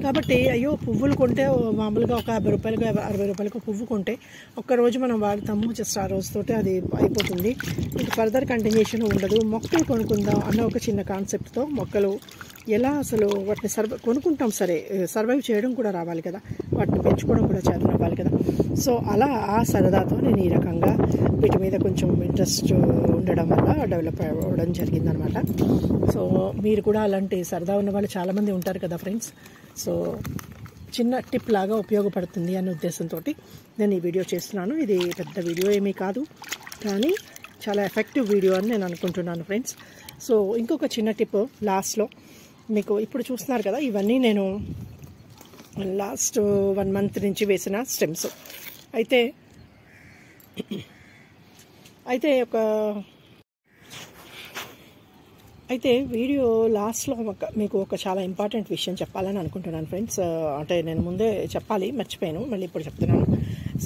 కాబట్టి అయ్యో పువ్వులు కొంటే మామూలుగా ఒక 50 రూపాయలకు 60 రూపాయలకు పువ్వు కొంటే ఒక్కరోజు మనం వాడతాము, జస్ట్ ఆ రోజుతోటే అది అయిపోతుంది, ఇంకా ఫర్దర్ కంటిన్యూషన్ ఉండదు. మొక్కలు కొనుక్కుందాం అన్న ఒక చిన్న కాన్సెప్ట్తో మొక్కలు ఎలా అసలు వాటిని కొనుక్కుంటాం సరే, సర్వైవ్ చేయడం కూడా రావాలి కదా, వాటిని పెంచుకోవడం కూడా చేతన అవ్వాలి కదా. సో అలా ఆ సరదాతో నేను ఈ రకంగా వీటి మీద కొంచెం ఇంట్రెస్ట్ ఉండడం వల్ల డెవలప్ అవ్వడం జరిగిందనమాట. సో మీరు కూడా అలాంటి సరదా ఉన్న వాళ్ళు చాలామంది ఉంటారు కదా ఫ్రెండ్స్. సో చిన్న టిప్ లాగా ఉపయోగపడుతుంది అనే ఉద్దేశంతో నేను ఈ వీడియో చేస్తున్నాను. ఇది పెద్ద వీడియో ఏమీ కాదు, కానీ చాలా ఎఫెక్టివ్ వీడియో అని నేను అనుకుంటున్నాను ఫ్రెండ్స్. సో ఇంకొక చిన్న టిప్ లాస్ట్లో మీకు ఇప్పుడు చూస్తున్నారు కదా, ఇవన్నీ నేను లాస్ట్ 1 month నుంచి వేసిన స్టెమ్స్. అయితే వీడియో లాస్ట్లో మీకు ఒక చాలా ఇంపార్టెంట్ విషయం చెప్పాలని అనుకుంటున్నాను ఫ్రెండ్స్. అంటే నేను ముందే చెప్పాలి, మర్చిపోయాను, మళ్ళీ ఇప్పుడు చెప్తున్నాను.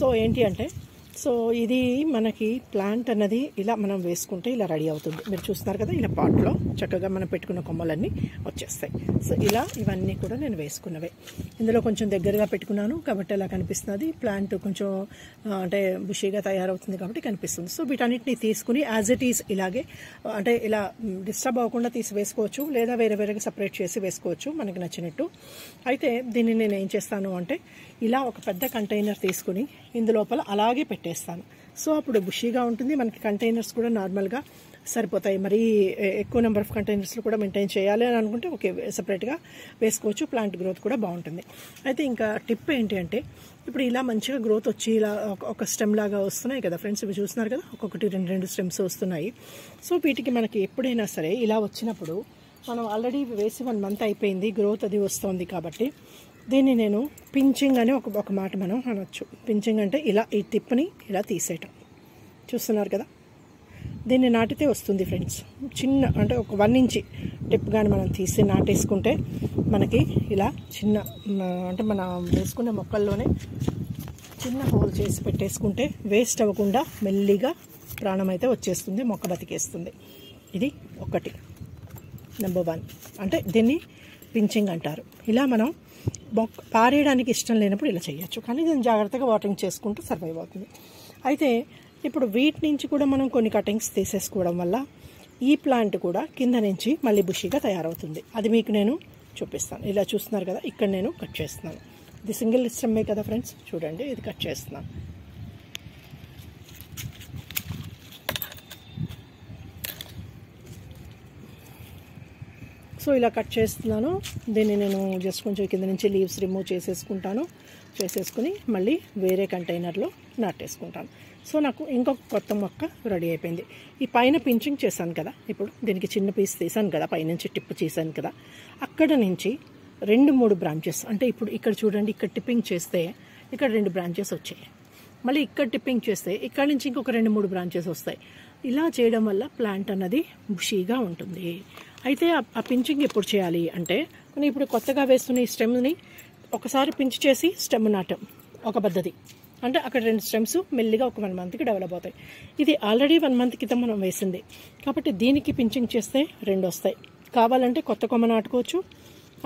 సో ఏంటి అంటే, సో ఇది మనకి ప్లాంట్ అన్నది ఇలా మనం వేసుకుంటే ఇలా రెడీ అవుతుంది. మీరు చూస్తున్నారు కదా, ఇలా పాట్లో చక్కగా మనం పెట్టుకున్న కొమ్మలన్నీ వచ్చేస్తాయి. సో ఇలా ఇవన్నీ కూడా నేను వేసుకున్నవే. ఇందులో కొంచెం దగ్గరగా పెట్టుకున్నాను కాబట్టి అలా కనిపిస్తుంది. ప్లాంట్ కొంచెం అంటే బుషీగా తయారవుతుంది కాబట్టి కనిపిస్తుంది. సో వీటన్నిటిని తీసుకుని యాజ్ ఇట్ ఈజ్ ఇలాగే అంటే ఇలా డిస్టర్బ్ అవ్వకుండా తీసి వేసుకోవచ్చు, లేదా వేరే వేరేగా సపరేట్ చేసి వేసుకోవచ్చు మనకి నచ్చినట్టు. అయితే దీన్ని నేను ఏం చేస్తాను అంటే, ఇలా ఒక పెద్ద కంటైనర్ తీసుకుని ఇందులోపల అలాగే పెట్టేస్తాను. సో అప్పుడు బుషీగా ఉంటుంది, మనకి కంటైనర్స్ కూడా నార్మల్గా సరిపోతాయి. మరి ఎక్కువ నెంబర్ ఆఫ్ కంటైనర్స్లో కూడా మెయింటైన్ చేయాలి అని అనుకుంటే ఓకే, సపరేట్గా వేసుకోవచ్చు, ప్లాంట్ గ్రోత్ కూడా బాగుంటుంది. అయితే ఇంకా టిప్ ఏంటి అంటే, ఇప్పుడు ఇలా మంచిగా గ్రోత్ వచ్చి ఇలా ఒక స్టెమ్ లాగా వస్తున్నాయి కదా ఫ్రెండ్స్, ఇవి చూస్తున్నారు కదా, ఒక్కొక్కటి 2 స్టెమ్స్ వస్తున్నాయి. సో వీటికి మనకి ఎప్పుడైనా సరే ఇలా వచ్చినప్పుడు మనం ఆల్రెడీ వేసి 1 month అయిపోయింది, గ్రోత్ అది వస్తుంది కాబట్టి దీన్ని నేను పించింగ్ అని ఒక మాట మనం అనొచ్చు. పించింగ్ అంటే ఇలా ఈ టిప్ని ఇలా తీసేయటం, చూస్తున్నారు కదా, దీన్ని నాటితే వస్తుంది ఫ్రెండ్స్. చిన్న అంటే ఒక 1 inch టిప్ కానీ మనం తీసి నాటేసుకుంటే మనకి ఇలా చిన్న అంటే మనం వేసుకున్న మొక్కల్లోనే చిన్న హోల్ చేసి పెట్టేసుకుంటే వేస్ట్ అవ్వకుండా మెల్లిగా ప్రాణం అయితే వచ్చేస్తుంది, మొక్క బతికేస్తుంది. ఇది ఒకటి నెంబర్ 1. అంటే దీన్ని పించింగ్ అంటారు. ఇలా మనం పారేయడానికి ఇష్టం లేనప్పుడు ఇలా చేయొచ్చు, కానీ దీన్ని జాగ్రత్తగా వాటరింగ్ చేసుకుంటూ సర్వైవ్ అవుతుంది. అయితే ఇప్పుడు వీటి నుంచి కూడా మనం కొన్ని కటింగ్స్ తీసేసుకోవడం వల్ల ఈ ప్లాంట్ కూడా కింద నుంచి మళ్ళీ బుషీగా తయారవుతుంది. అది మీకు నేను చూపిస్తాను. ఇలా చూస్తున్నారు కదా, ఇక్కడ నేను కట్ చేస్తున్నాను. ఇది సింగిల్ స్టెమ్మే కదా ఫ్రెండ్స్, చూడండి, ఇది కట్ చేస్తున్నాను. సో ఇలా కట్ చేస్తున్నాను. దీన్ని నేను జస్ట్ కొంచెం కింద నుంచి లీవ్స్ రిమూవ్ చేసేసుకుని మళ్ళీ వేరే కంటైనర్లో నాటేసుకుంటాను. సో నాకు ఇంకొక కొత్త మొక్క రెడీ అయిపోయింది. ఈ పైన పించింగ్ చేశాను కదా, ఇప్పుడు దీనికి చిన్న పీస్ తీసాను కదా, పైనుంచి టిప్ చేశాను కదా, అక్కడ నుంచి 2-3 బ్రాంచెస్, అంటే ఇప్పుడు ఇక్కడ చూడండి, ఇక్కడ టిప్పింగ్ చేస్తే ఇక్కడ 2 బ్రాంచెస్ వచ్చాయి. మళ్ళీ ఇక్కడ టిప్పింగ్ చేస్తే ఇక్కడ నుంచి ఇంకొక 2-3 బ్రాంచెస్ వస్తాయి. ఇలా చేయడం వల్ల ప్లాంట్ అన్నది బుషీగా ఉంటుంది. అయితే ఆ పించింగ్ ఎప్పుడు చేయాలి అంటే, మనం ఇప్పుడు కొత్తగా వేస్తున్న ఈ స్టెమ్ని ఒకసారి పించ్ చేసి స్టెమ్ నాటం ఒక పద్ధతి. అంటే అక్కడ 2 స్టెమ్స్ మెల్లిగా ఒక 1 monthకి డెవలప్ అవుతాయి. ఇది ఆల్రెడీ 1 month క్రితం మనం వేసింది కాబట్టి దీనికి పించింగ్ చేస్తే 2 వస్తాయి. కావాలంటే కొత్త కొమ్మ నాటుకోవచ్చు.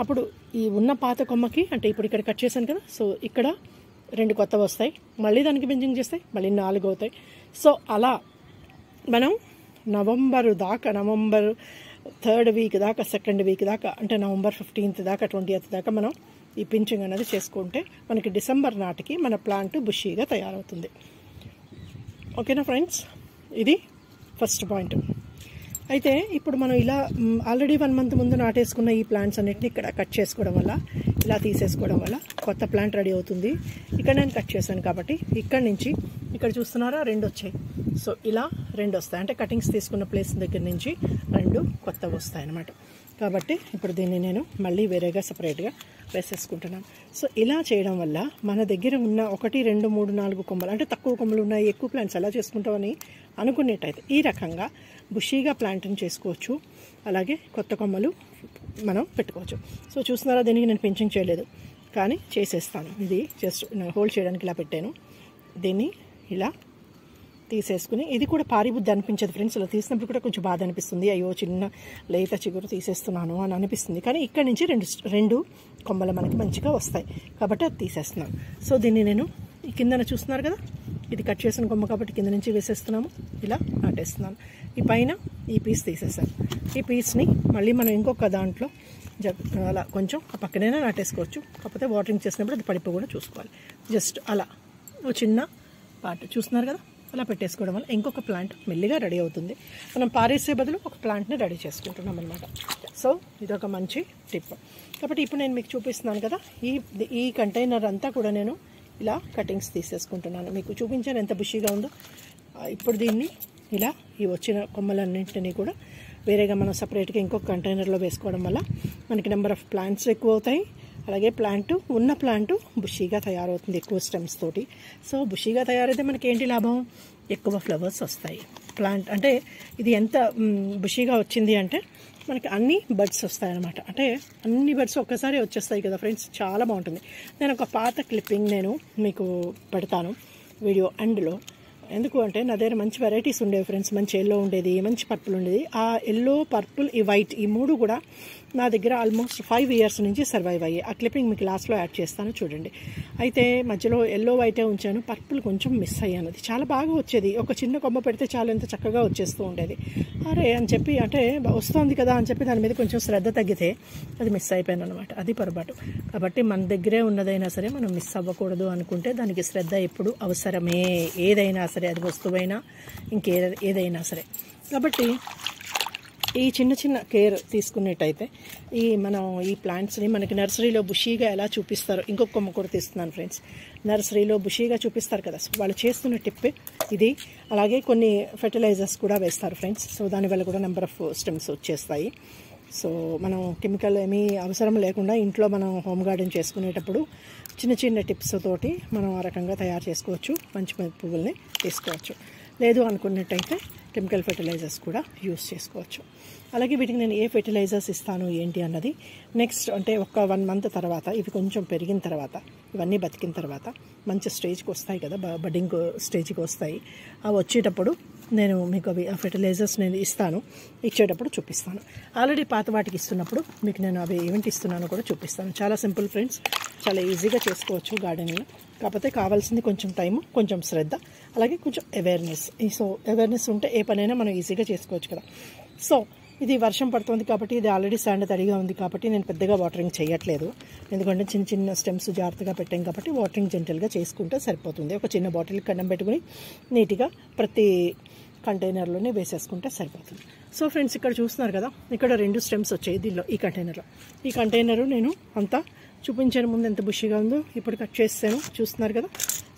అప్పుడు ఈ ఉన్న పాత కొమ్మకి, అంటే ఇప్పుడు ఇక్కడ కట్ చేశాను కదా, సో ఇక్కడ 2 కొత్తవి వస్తాయి. మళ్ళీ దానికి పించింగ్ చేస్తే మళ్ళీ 4 అవుతాయి. సో అలా మనం నవంబర్ 3rd week దాకా, 2nd week దాకా, అంటే నవంబర్ 15th దాకా, 20th దాకా మనం ఈ పించింగ్ అనేది చేసుకుంటే మనకి డిసెంబర్ నాటికి మన ప్లాంట్ బుషీగా తయారవుతుంది. ఓకేనా ఫ్రెండ్స్, ఇది ఫస్ట్ పాయింట్. అయితే ఇప్పుడు మనం ఇలా ఆల్రెడీ 1 month ముందు నాటేసుకున్న ఈ ప్లాంట్స్ అన్నిటిని ఇక్కడ కట్ చేసుకోవడం వల్ల, ఇలా తీసేసుకోవడం వల్ల కొత్త ప్లాంట్ రెడీ అవుతుంది. ఇక్కడ నేను కట్ చేశాను కాబట్టి ఇక్కడ నుంచి ఇక్కడ చూస్తున్నారా 2 వచ్చాయి. సో ఇలా 2 వస్తాయి, అంటే కటింగ్స్ తీసుకున్న ప్లేస్ దగ్గర నుంచి 2 కొత్తవి వస్తాయి అన్నమాట. కాబట్టి ఇప్పుడు దీన్ని నేను మళ్ళీ వేరేగా సపరేట్గా వేసేసుకుంటున్నాను. సో ఇలా చేయడం వల్ల మన దగ్గర ఉన్న 1, 2, 3, 4 కొమ్మలు, అంటే తక్కువ కొమ్మలు ఉన్నాయి, ఎక్కువ ప్లాంట్స్ ఎలా చేసుకుంటామని అనుకునేట్టయితే ఈ రకంగా బుషీగా ప్లాంట్ని చేసుకోవచ్చు. అలాగే కొత్త కొమ్మలు మనం పెట్టుకోవచ్చు. సో చూస్తున్నారా, దీనికి నేను పించింగ్ చేయలేదు కానీ చేసేస్తాను. ఇది జస్ట్ హోల్డ్ చేయడానికి ఇలా పెట్టాను. దీన్ని ఇలా తీసేసుకుని, ఇది కూడా పారిబుద్ధి అనిపించదు ఫ్రెండ్స్, ఇలా తీసినప్పుడు కూడా కొంచెం బాధ అనిపిస్తుంది, అయ్యో చిన్న లేత చిగురు తీసేస్తున్నాను అని అనిపిస్తుంది. కానీ ఇక్కడ నుంచి 2 కొమ్మలు మనకి మంచిగా వస్తాయి కాబట్టి అది తీసేస్తున్నాను. సో దీన్ని నేను ఈ కిందన చూస్తున్నారు కదా, ఇది కట్ చేసిన కొమ్మ కాబట్టి కింద నుంచి వేసేస్తున్నాము, ఇలా నాటేస్తున్నాను. ఈ పైన ఈ పీస్ తీసేసాను. ఈ పీస్ని మళ్ళీ మనం ఇంకొక దాంట్లో అలా కొంచెం ఆ పక్కనైనా నాటేసుకోవచ్చు. కాకపోతే వాటరింగ్ చేసినప్పుడు అది పడిపోకుండా చూసుకోవాలి. జస్ట్ అలా ఒక చిన్న పార్ట్ చూస్తున్నారు కదా, అలా పెట్టేసుకోవడం వల్ల ఇంకొక ప్లాంట్ మెల్లిగా రెడీ అవుతుంది. మనం పారేసే బదులు ఒక ప్లాంట్ని రెడీ చేసుకుంటున్నాం అనమాట. సో ఇదొక మంచి టిప్. కాబట్టి ఇప్పుడు నేను మీకు చూపిస్తున్నాను కదా, ఈ కంటైనర్ అంతా కూడా నేను ఇలా కటింగ్స్ తీసేసుకుంటున్నాను. మీకు చూపించాను ఎంత బుషీగా ఉందో. ఇప్పుడు దీన్ని ఇలా ఈ వచ్చిన కొమ్మలన్నింటినీ కూడా వేరేగా మనం సపరేట్గా ఇంకొక కంటైనర్లో వేసుకోవడం వల్ల మనకి నెంబర్ ఆఫ్ ప్లాంట్స్ ఎక్కువ అవుతాయి. అలాగే ఉన్న ప్లాంటు బుషీగా తయారవుతుంది ఎక్కువ స్టెమ్స్ తోటి. సో బుషీగా తయారైతే మనకి ఏంటి లాభం? ఎక్కువ ఫ్లవర్స్ వస్తాయి. ప్లాంట్ అంటే ఇది ఎంత బుషీగా వచ్చింది అంటే మనకి అన్ని బడ్స్ వస్తాయి అన్నమాట. అంటే అన్ని బడ్స్ ఒక్కసారి వచ్చేస్తాయి కదా ఫ్రెండ్స్, చాలా బాగుంటుంది. నేను ఒక పాత క్లిప్పింగ్ నేను మీకు పెడతాను వీడియో ఎండ్లో. ఎందుకు అంటే నా దగ్గర మంచి వెరైటీస్ ఉండేవి ఫ్రెండ్స్. మంచి ఎల్లో ఉండేది, మంచి పర్పుల్ ఉండేది. ఆ ఎల్లో, పర్పుల్, ఈ వైట్, ఈ మూడు కూడా నా దగ్గర ఆల్మోస్ట్ 5 years నుంచి సర్వైవ్ అయ్యాయి. ఆ క్లిప్పింగ్ మీకు లాస్ట్లో యాడ్ చేస్తాను చూడండి. అయితే మధ్యలో ఎల్లో వైటే ఉంచాను, పర్పుల్ కొంచెం మిస్ అయ్యాను. అది చాలా బాగా వచ్చేది. ఒక చిన్న కొమ్మ పెడితే చాలా ఎంత చక్కగా వచ్చేస్తూ ఉండేది. అరే అని చెప్పి, అంటే వస్తుంది కదా అని చెప్పి దాని మీద కొంచెం శ్రద్ధ తగ్గితే అది మిస్ అయిపోయాను అనమాట. అది పొరపాటు. కాబట్టి మన దగ్గరే ఉన్నదైనా సరే మనం మిస్ అవ్వకూడదు అనుకుంటే దానికి శ్రద్ధ ఎప్పుడు అవసరమే. ఏదైనా సరే, అది వస్తువైనా ఏదైనా సరే. కాబట్టి ఈ చిన్న చిన్న కేర్ తీసుకున్నట్టయితే మనం ఈ ప్లాంట్స్ని మనకి నర్సరీలో బుషీగా ఎలా చూపిస్తారో, ఇంకొక కొమ్మ కూడా తీస్తున్నాను ఫ్రెండ్స్. నర్సరీలో బుషీగా చూపిస్తారు కదా, వాళ్ళు చేస్తున్న టిప్ ఇది. అలాగే కొన్ని ఫెర్టిలైజర్స్ కూడా వేస్తారు ఫ్రెండ్స్. సో దానివల్ల కూడా నెంబర్ ఆఫ్ స్టెమ్స్ వచ్చేస్తాయి. సో మనం కెమికల్ ఏమీ అవసరం లేకుండా ఇంట్లో మనం హోమ్ గార్డెన్ చేసుకునేటప్పుడు చిన్న చిన్న టిప్స్ తోటి మనం ఆ రకంగా తయారు చేసుకోవచ్చు. మంచి పువ్వుల్ని తీసుకోవచ్చు. లేదు అనుకున్నట్టయితే కెమికల్ ఫెర్టిలైజర్స్ కూడా యూస్ చేసుకోవచ్చు. అలాగే వీటికి నేను ఏ ఫెర్టిలైజర్స్ ఇస్తాను ఏంటి అన్నది నెక్స్ట్, అంటే ఒక 1 month తర్వాత, ఇవి కొంచెం పెరిగిన తర్వాత, ఇవన్నీ బతికిన తర్వాత మంచి స్టేజ్కి వస్తాయి కదా, బడ్డింగ్ స్టేజ్కి వస్తాయి. అవి వచ్చేటప్పుడు నేను మీకు అవి ఆ ఫెర్టిలైజర్స్ నేను ఇచ్చేటప్పుడు చూపిస్తాను. ఆల్రెడీ పాత వాటికి ఇస్తున్నప్పుడు మీకు నేను అవి ఏమిటి ఇస్తున్నానో కూడా చూపిస్తాను. చాలా సింపుల్ ఫ్రెండ్స్, చాలా ఈజీగా చేసుకోవచ్చు గార్డెనింగ్. కాకపోతే కావాల్సింది కొంచెం టైము, కొంచెం శ్రద్ధ, అలాగే కొంచెం అవేర్నెస్. సో అవేర్నెస్ ఉంటే ఏ పనైనా మనం ఈజీగా చేసుకోవచ్చు కదా. సో ఇది వర్షం పడుతుంది కాబట్టి, ఇది ఆల్రెడీ శాండ్ తడిగా ఉంది కాబట్టి నేను పెద్దగా వాటరింగ్ చేయట్లేదు. ఎందుకంటే చిన్న చిన్న స్టెమ్స్ జాగ్రత్తగా పెట్టాం కాబట్టి వాటరింగ్ జెంటల్గా చేసుకుంటే సరిపోతుంది. ఒక చిన్న బాటిల్ కన్నం పెట్టుకుని నీట్గా ప్రతి కంటైనర్లోనే వేసేసుకుంటే సరిపోతుంది. సో ఫ్రెండ్స్, ఇక్కడ చూస్తున్నారు కదా, ఇక్కడ 2 స్టెమ్స్ వచ్చాయి దీనిలో, ఈ కంటైనర్లో. ఈ కంటైనరు నేను అంతా చూపించాను ముందు ఎంత బుషిగా ఉందో. ఇప్పుడు కట్ చేస్తాను, చూస్తున్నారు కదా.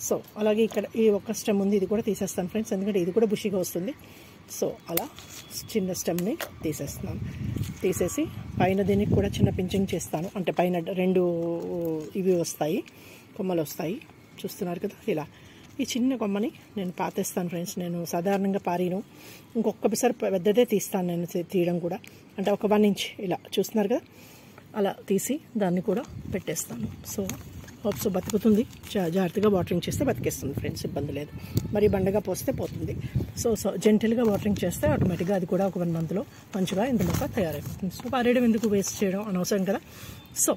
సో అలాగే ఇక్కడ ఈ ఒక్క స్టెమ్ ఉంది, ఇది కూడా తీసేస్తాను ఫ్రెండ్స్, ఎందుకంటే ఇది కూడా బుషిగా వస్తుంది. సో అలా చిన్న స్టెమ్ని తీసేస్తున్నాను. తీసేసి పైన దీనికి కూడా చిన్న పించింగ్ చేస్తాను. అంటే పైన 2 ఇవి వస్తాయి, కొమ్మలు వస్తాయి, చూస్తున్నారు కదా. ఇలా ఈ చిన్న కొమ్మని నేను పాతేస్తాను ఫ్రెండ్స్. నేను సాధారణంగా పారీను, ఇంకొకసారి పెద్దదే తీస్తాను నేను తీయడం కూడా. అంటే ఒక 1 inch ఇలా చూస్తున్నారు కదా, అలా తీసి దాన్ని కూడా పెట్టేస్తాను. సో హోప్స్ బతుకుతుంది. జాగ్రత్తగా వాటరింగ్ చేస్తే బతికేస్తుంది ఫ్రెండ్స్, ఇబ్బంది లేదు. మరి బండగా పోస్తే పోతుంది. సో జెంటిల్గా వాటరింగ్ చేస్తే ఆటోమేటిక్గా అది కూడా ఒక 1 monthలో మంచిగా ఇంత మొక్క తయారైపోతుంది. సో పారేయడం ఎందుకు, వేస్ట్ చేయడం అనవసరం కదా. సో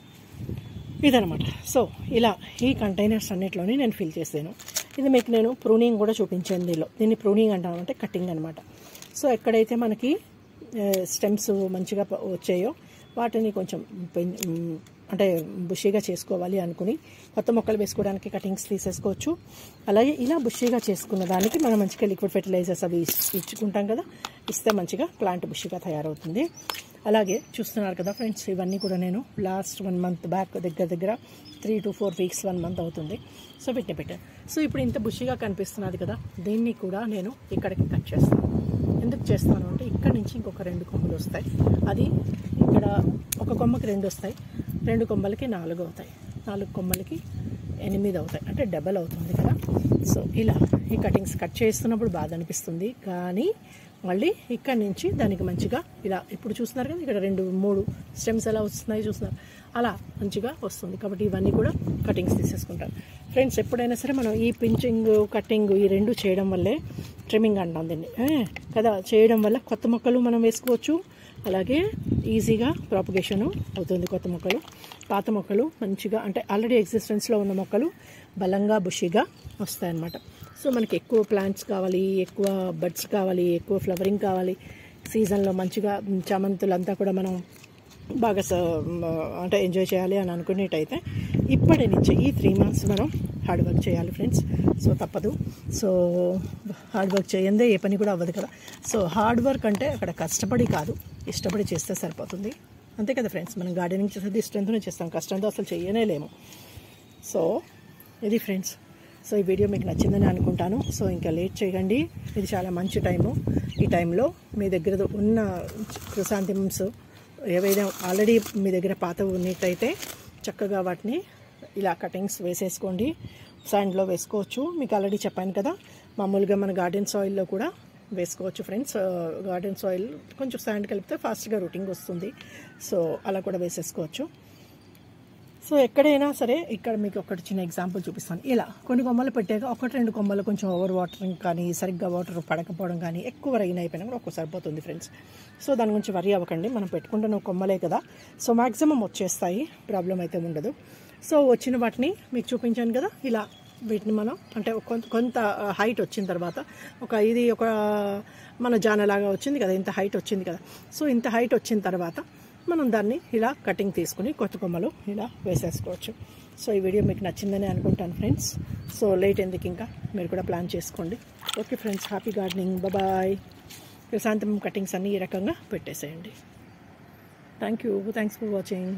ఇదనమాట. సో ఇలా ఈ కంటైనర్స్ అన్నిటిలోని నేను ఫిల్ చేసాను. ఇది మీకు నేను ప్రూనింగ్ కూడా చూపించాను. దీన్ని ప్రూనింగ్ అంటామంటే కటింగ్ అనమాట. సో ఎక్కడైతే మనకి స్టెమ్స్ మంచిగా వచ్చాయో వాటిని కొంచెం అంటే బుషీగా చేసుకోవాలి అనుకుని కొత్త మొక్కలు వేసుకోవడానికి కటింగ్స్ తీసేసుకోవచ్చు. అలాగే ఇలా బుషీగా చేసుకున్న దానికి మనం మంచిగా లిక్విడ్ ఫెర్టిలైజర్స్ అవి ఇచ్చుకుంటాం కదా, ఇస్తే మంచిగా ప్లాంట్ బుషీగా తయారవుతుంది. అలాగే చూస్తున్నారు కదా ఫ్రెండ్స్, ఇవన్నీ కూడా నేను లాస్ట్ 1 month బ్యాక్, దగ్గర 3 to 4 weeks 1 month అవుతుంది. సో పెట్టాను. సో ఇప్పుడు ఇంత బుషీగా కనిపిస్తున్నది కదా, దీన్ని కూడా నేను ఇక్కడికి కట్ చేస్తాను. ఎందుకు చేస్తాను అంటే ఇక్కడ నుంచి ఇంకొక 2 కొమ్మలు వస్తాయి. అది ఇక్కడ ఒక కొమ్మకి 2 వస్తాయి, 2 కొమ్మలకి 4 అవుతాయి, 4 కొమ్మలకి 8 అవుతాయి, అంటే డబల్ అవుతుంది కదా. సో ఇలా ఈ కటింగ్స్ కట్ చేస్తున్నప్పుడు బాధ అనిపిస్తుంది, కానీ మళ్ళీ ఇక్కడ నుంచి దానికి మంచిగా ఇలా ఇప్పుడు చూస్తున్నారు కదా, ఇక్కడ 2, 3 స్టెమ్స్ ఎలా వస్తున్నాయి చూస్తున్నారు, అలా మంచిగా వస్తుంది. కాబట్టి ఇవన్నీ కూడా కటింగ్స్ తీసేసుకుంటాను ఫ్రెండ్స్. ఎప్పుడైనా సరే మనం ఈ పించింగ్, కటింగ్ ఈ 2 చేయడం వల్లే ట్రిమ్మింగ్ అంటాం దీన్ని కదా. చేయడం వల్ల కొత్త మొక్కలు మనం వేసుకోవచ్చు, అలాగే ఈజీగా ప్రాపగేషన్ అవుతుంది. కొత్త మొక్కలు, పాత మొక్కలు మంచిగా, అంటే ఆల్రెడీ ఎగ్జిస్టెన్స్లో ఉన్న మొక్కలు బలంగా బుషిగా వస్తాయన్నమాట. సో మనకి ఎక్కువ ప్లాంట్స్ కావాలి, ఎక్కువ బడ్స్ కావాలి, ఎక్కువ ఫ్లవరింగ్ కావాలి, సీజన్లో మంచిగా చామంతులంతా కూడా మనం బాగా అంటే ఎంజాయ్ చేయాలి అని అనుకునేటైతే ఇప్పటి నుంచి ఈ 3 months మనం హార్డ్ వర్క్ చేయాలి ఫ్రెండ్స్. సో తప్పదు. సో హార్డ్ వర్క్ చేయందే ఏ పని కూడా అవ్వదు కదా. సో హార్డ్ వర్క్ అంటే అక్కడ కష్టపడి కాదు, ఇష్టపడి చేస్తే సరిపోతుంది. అంతే కదా ఫ్రెండ్స్. మనం గార్డెనింగ్ చేసేది ఇష్టంతోనే చేస్తాం, కష్టంతో అసలు చేయలేము. సో ఇది ఫ్రెండ్స్. సో ఈ వీడియో మీకు నచ్చిందని అనుకుంటాను. సో ఇంకా లేట్ చేయకండి, ఇది చాలా మంచి టైము. ఈ టైంలో మీ దగ్గర ఉన్న క్రిసాంతిమమ్స్ ఏవైనా ఆల్రెడీ మీ దగ్గర పాత ఉన్నట్టయితే చక్కగా వాటిని ఇలా కటింగ్స్ వేసేసుకోండి. శాండ్లో వేసుకోవచ్చు, మీకు ఆల్రెడీ చెప్పాను కదా. మామూలుగా మన గార్డెన్ సాయిల్లో కూడా వేసుకోవచ్చు ఫ్రెండ్స్. గార్డెన్ సాయిల్ కొంచెం శాండ్ కలిపితే ఫాస్ట్గా రూటింగ్ వస్తుంది. సో అలా కూడా వేసేసుకోవచ్చు. సో ఎక్కడైనా సరే, ఇక్కడ మీకు ఒకటి చిన్న ఎగ్జాంపుల్ చూపిస్తాను. ఇలా కొన్ని కొమ్మలు పెట్టాక 1-2 కొమ్మలు కొంచెం ఓవర్ వాటరింగ్ కానీ, సరిగ్గా వాటర్ పడకపోవడం కానీ, ఎక్కువ రైన్ అయిపోయినా కూడా ఒక్కో సరిపోతుంది ఫ్రెండ్స్. సో దాని గురించి వరీ అవ్వకండి, మనం పెట్టుకుంటున్న కొమ్మలే కదా. సో మ్యాక్సిమం వచ్చేస్తాయి, ప్రాబ్లం అయితే ఉండదు. సో వచ్చిన వాటిని మీకు చూపించాను కదా, ఇలా వీటిని మనం అంటే కొంత హైట్ వచ్చిన తర్వాత ఇది ఒక మన జానలాగా వచ్చింది కదా, ఇంత హైట్ వచ్చింది కదా. సో ఇంత హైట్ వచ్చిన తర్వాత మనం దాన్ని ఇలా కటింగ్ తీసుకుని కొత్త కొమ్మలు ఇలా వేసేసుకోవచ్చు. సో ఈ వీడియో మీకు నచ్చిందని అనుకుంటాను ఫ్రెండ్స్. సో లేట్ ఎందుకు, ఇంకా మీరు కూడా ప్లాన్ చేసుకోండి. Okay friends, happy gardening, bye. Chrysanthemum cuttings అన్నీ ఈ రకంగా పెట్టేసేయండి. Thanks for watching.